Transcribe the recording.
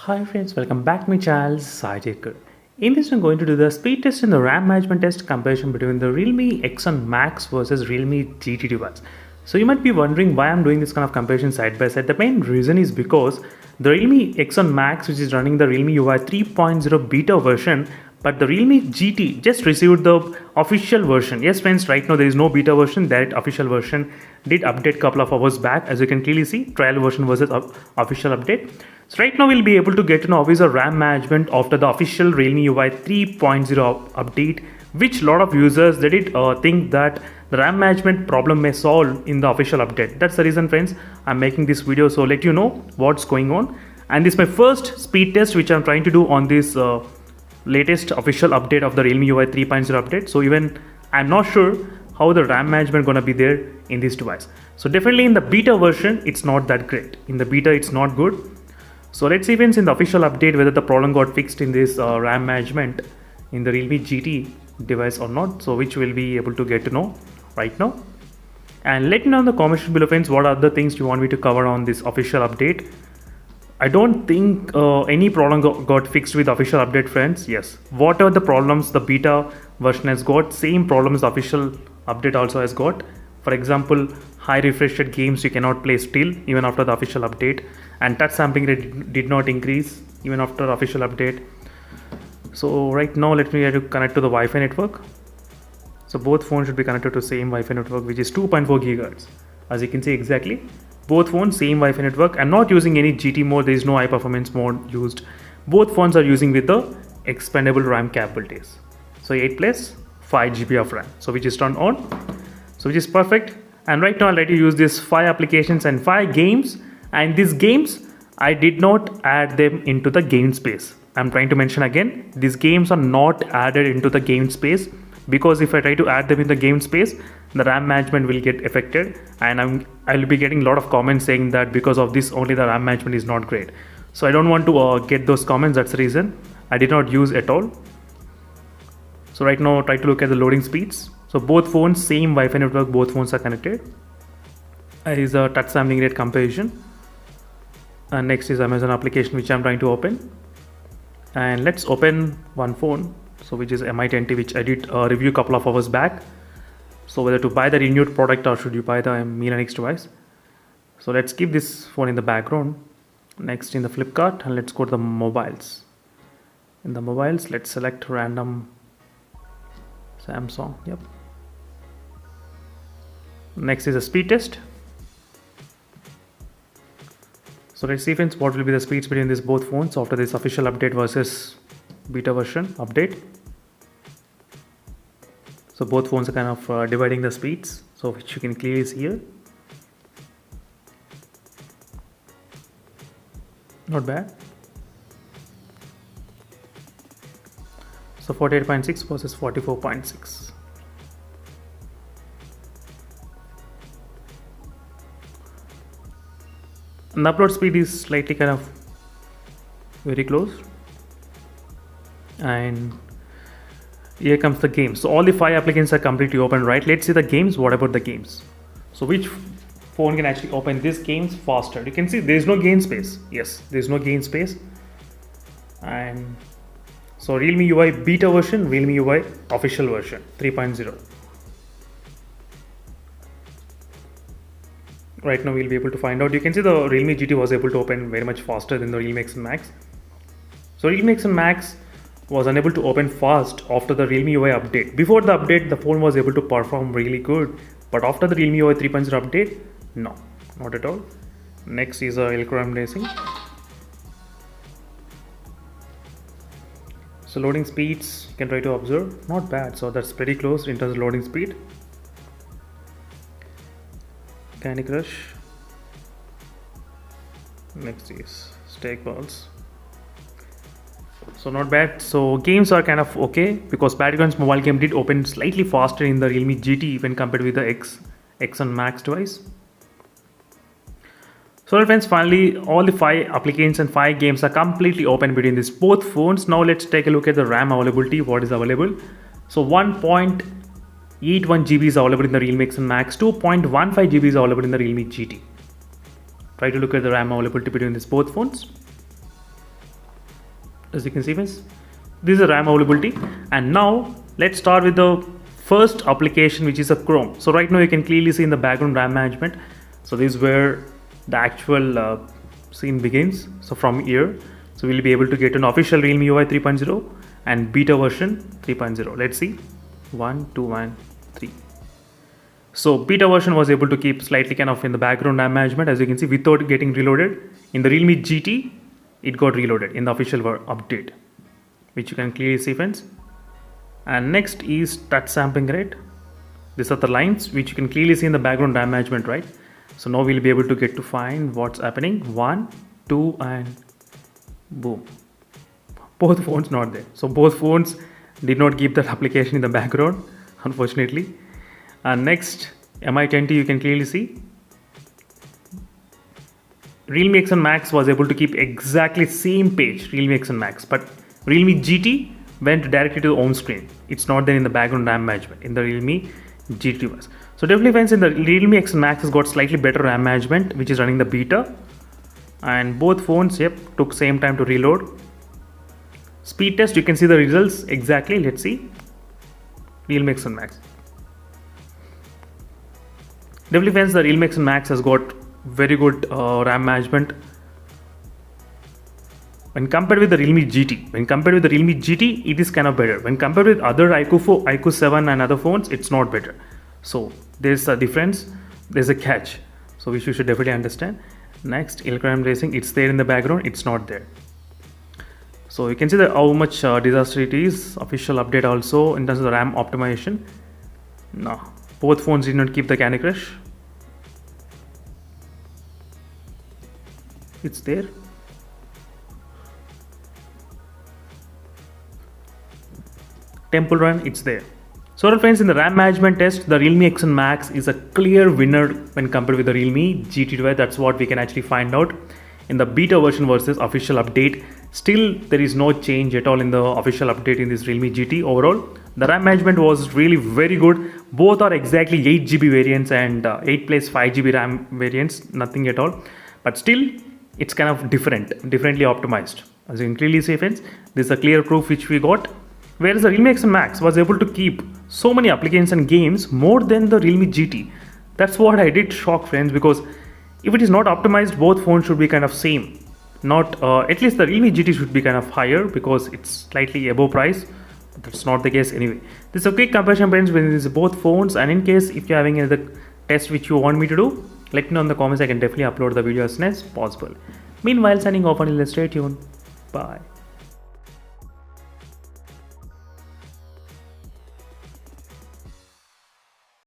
Hi friends, welcome back to my channel Saitaker. In this I'm going to do the speed test and the RAM management test comparison between the Realme X1 Max versus Realme GT device. So you might be wondering why I'm doing this kind of comparison side by side. The main reason is because the Realme X1 Max, which is running the Realme UI 3.0 beta version, but the Realme GT just received the official version. Yes friends, right now there is no beta version. That official version did update couple of hours back. As you can clearly see, trial version versus official update. So right now we'll be able to get to know how is the RAM management after the official Realme UI 3.0 update, which a lot of users they did think that the RAM management problem may solve in the official update. That's the reason friends I'm making this video, so let you know what's going on. And this is my first speed test which I'm trying to do on this latest official update of the Realme UI 3.0 update. So even I'm not sure how the RAM management gonna be there in this device. So definitely in the beta version it's not that great. In the beta it's not good. So let's see friends in the official update whether the problem got fixed in this RAM management in the Realme GT device or not. So which we'll be able to get to know right now. And let me know in the comments below friends what are the things you want me to cover on this official update. I don't think any problem got fixed with official update friends. Yes, whatever the problems the beta version has got, same problems the official update also has got. For example, high refresh rate games you cannot play still even after the official update, and touch sampling rate did not increase even after the official update. So right now let me try to connect to the Wi-Fi network. So both phones should be connected to same Wi-Fi network, which is 2.4 GHz. As you can see exactly, both phones same Wi-Fi network. I'm not using any GT mode. There is no high performance mode used. Both phones are using with the expandable RAM capabilities. So 8 plus 5 GB of RAM. So which is turned on. So which is perfect. And right now I'll let you use these 5 applications and 5 games. And these games I did not add them into the game space. I'm trying to mention again, these games are not added into the game space, because if I try to add them in the game space, the RAM management will get affected, and I'll be getting a lot of comments saying that because of this only the RAM management is not great. So I don't want to get those comments. That's the reason I did not use at all. So right now try to look at the loading speeds. So both phones same Wi-Fi network, both phones are connected. Is a touch sampling rate comparison. And next is Amazon application which I'm trying to open. And let's open one phone, so which is Mi10T, which I did review a couple of hours back. So whether to buy the renewed product or should you buy the Mi 9X device. So let's keep this phone in the background. Next in the Flipkart, and let's go to the mobiles. In the mobiles, let's select random Samsung. Yep. Next is a speed test. So let's see friends what will be the speeds between these both phones after this official update versus beta version update. So both phones are kind of dividing the speeds, so which you can clearly see here. Not bad. So 48.6 versus 44.6. And the upload speed is slightly kind of very close. And here comes the game. So all the 5 applications are completely open, right? Let's see the games. What about the games? So which phone can actually open these games faster? You can see there is no game space. Yes, there is no game space. And so Realme UI beta version, Realme UI official version 3.0. Right now we'll be able to find out. You can see the Realme GT was able to open very much faster than the Realme X1 Max. So Realme X1 Max was unable to open fast after the Realme UI update. Before the update, the phone was able to perform really good, but after the Realme UI 3.0 update, no, not at all. Next is Elcrom Racing. So loading speeds, you can try to observe, not bad. So that's pretty close in terms of loading speed. Candy Crush. Next is Steak Balls. So not bad. So games are kind of okay, because Battlegrounds mobile game did open slightly faster in the Realme GT when compared with the X1 Max device. So friends, finally all the 5 applications and 5 games are completely open between these both phones. Now let's take a look at the RAM availability, what is available. So 1.81 GB is available in the Realme X1 Max, 2.15 GB is available in the Realme GT. Try to look at the RAM availability between these both phones. as you can see friends, this is the RAM availability. And now let's start with the first application, which is a Chrome. So right now you can clearly see in the background RAM management. So this is where the actual scene begins. So from here, so we'll be able to get an official Realme UI 3.0 and beta version 3.0. Let's see, 1 2 and 3. So beta version was able to keep slightly kind of in the background RAM management, as you can see, without getting reloaded. In the Realme GT, it got reloaded in the official update, which you can clearly see friends. And next is touch sampling rate. These are the lines which you can clearly see in the background RAM management, right? So now we'll be able to get to find what's happening. 1 2 and boom, both phones not there. So both phones did not keep that application in the background, unfortunately. And next, Mi10T, you can clearly see Realme X1 Max was able to keep exactly same page, Realme X1 Max, but Realme GT went directly to the home screen. It's not there in the background RAM management in the Realme GT device. So definitely friends, in the Realme X1 Max has got slightly better RAM management, which is running the beta, and both phones, yep, took same time to reload. Speed test, you can see the results exactly. Let's see, Realme X1 Max. Definitely friends, the Realme X1 Max has got very good RAM management when compared with the Realme GT. When compared with the Realme GT, it is kind of better. When compared with other iQOO 7 and other phones, it's not better. So there's a difference, there's a catch, so which you should definitely understand. Next, Illucram Racing, it's there in the background, it's not there. So you can see that how much disaster it is. Official update also in terms of the RAM optimization. No, both phones did not keep the Candy Crush. It's there. Temple Run, it's there. So well friends, in the RAM management test, the Realme X1 Max is a clear winner when compared with the Realme GT device. That's what we can actually find out in the beta version versus official update. Still, there is no change at all in the official update in this Realme GT. Overall, the RAM management was really very good. Both are exactly 8GB variants and 8 plus 5GB RAM variants, nothing at all. But still, it's kind of differently optimized. As you can clearly see friends, this is a clear proof which we got. Whereas the Realme X1 Max was able to keep so many applications and games more than the Realme GT. That's what I did shock friends, because if it is not optimized, both phones should be kind of same. Not at least the Realme GT should be kind of higher because it's slightly above price. But that's not the case anyway. This is a quick comparison friends between these both phones, and in case if you're having any other test which you want me to do, let me know in the comments. I can definitely upload the video as soon as possible. Meanwhile, signing off, until then, stay tuned. Bye.